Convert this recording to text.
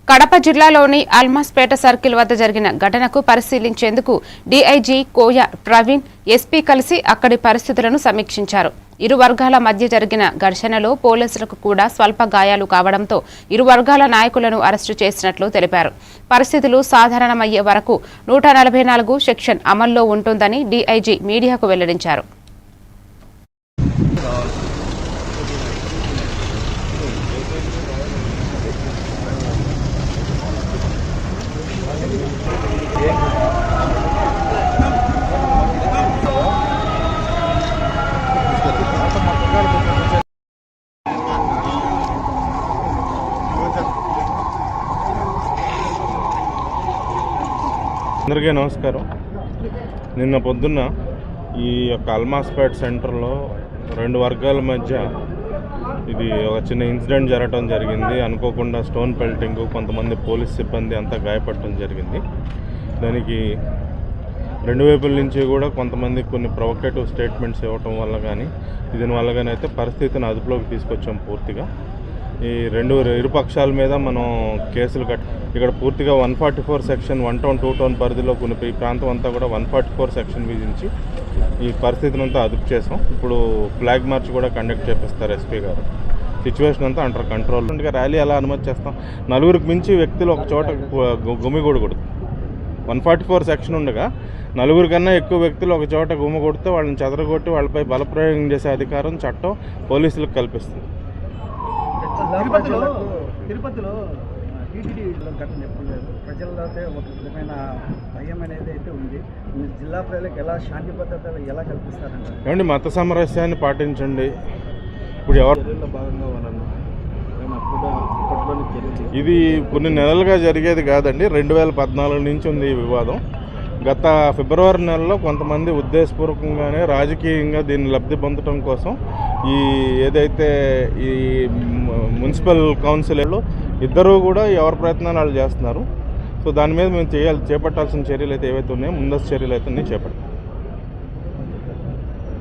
కడప జిల్లాలోని అల్మాస్పేట సర్కిల్ వద్ద జరిగిన ఘటనకు పరిశీలించేందుకు డీఐజీ కోయ ప్రవీణ్ ఎస్పీ కలిసి అక్కడి పరిస్థితులను సమీక్షించారు. ఇరు వర్గాల మధ్య జరిగిన ఘర్షణలో పోలీసులకు కూడా స్వల్ప గాయాలు కావడంతో ఇరు వర్గాల నాయకులను అరెస్టు చేసినట్లు తెలిపారు. పరిస్థితులు సాధారణమయ్యే వరకు 144 సెక్షన్ అమల్లో ఉంటుందని డీఐజీ మీడియాకు వెల్లడించారు. అందరికీ నమస్కారం. నిన్న పొద్దున్న ఈ యొక్క అల్మాస్పేట్ సెంటర్లో రెండు వర్గాల మధ్య ఇది ఒక చిన్న ఇన్సిడెంట్ జరగడం జరిగింది. అనుకోకుండా స్టోన్ పెల్టింగ్, కొంతమంది పోలీస్ సిబ్బంది అంతా గాయపడటం జరిగింది. దానికి రెండు వైపుల నుంచి కూడా కొంతమంది కొన్ని ప్రొవొకేటివ్ స్టేట్మెంట్స్ ఇవ్వటం వల్ల కానీ దీనివల్ల కానీ అయితే పరిస్థితిని అదుపులోకి తీసుకొచ్చాం. పూర్తిగా ఈ ఇరు పక్షాల మీద మనం కేసులు ఇక్కడ పూర్తిగా 144 సెక్షన్ 1 టౌన్ 2 టౌన్ పరిధిలో కొన్ని ఈ ప్రాంతం అంతా కూడా 144 సెక్షన్ విధించి ఈ పరిస్థితిని అంతా అదుపు చేసాం. ఇప్పుడు ఫ్లాగ్ మార్చ్ కూడా కండక్ట్ చేపిస్తారు ఎస్పీ గారు. సిచ్యువేషన్ అంతా అండర్ కంట్రోల్. ర్యాలీ ఎలా అనుమతి చేస్తాం? 4కి మించి వ్యక్తులు ఒక చోట గుమిగూడకూడదు. 144 సెక్షన్ ఉండగా 4 కన్నా ఎక్కువ వ్యక్తులు ఒక చోట గుమిగూడితే వాళ్ళని చెదరగొట్టి వాళ్ళపై బలప్రయోగం చేసే అధికారం చట్టం పోలీసులకు కల్పిస్తుంది. తిరుపతిలో టీటీడీ ఘటన ఎప్పుడు లేదు. ప్రజల్లో ఒక విధమైన భయం అనేది అయితే ఉంది. జిల్లా ప్రజలకు ఎలా శాంతి భద్రతలు ఎలా కల్పిస్తారంటే ఏమండి, మత సామరస్యాన్ని పాటించండి. ఇప్పుడు ఎవరు భాగంగా ఇది కొన్ని నెలలుగా జరిగేది కాదండి. 2014 నుంచి ఉంది ఈ వివాదం. గత ఫిబ్రవరి నెలలో కొంతమంది ఉద్దేశపూర్వకంగానే రాజకీయంగా దీన్ని లబ్ధి పొందడం కోసం ఈ ఏదైతే ఈ మున్సిపల్ కౌన్సిలర్లు ఇద్దరూ కూడా ఎవరి ప్రయత్నాలు వాళ్ళు చేస్తున్నారు. సో దాని మీద మేము చేపట్టాల్సిన చర్యలు అయితే ఏవైతే ఉన్నాయో ముందస్తు చర్యలు అయితే చేపట్టాం.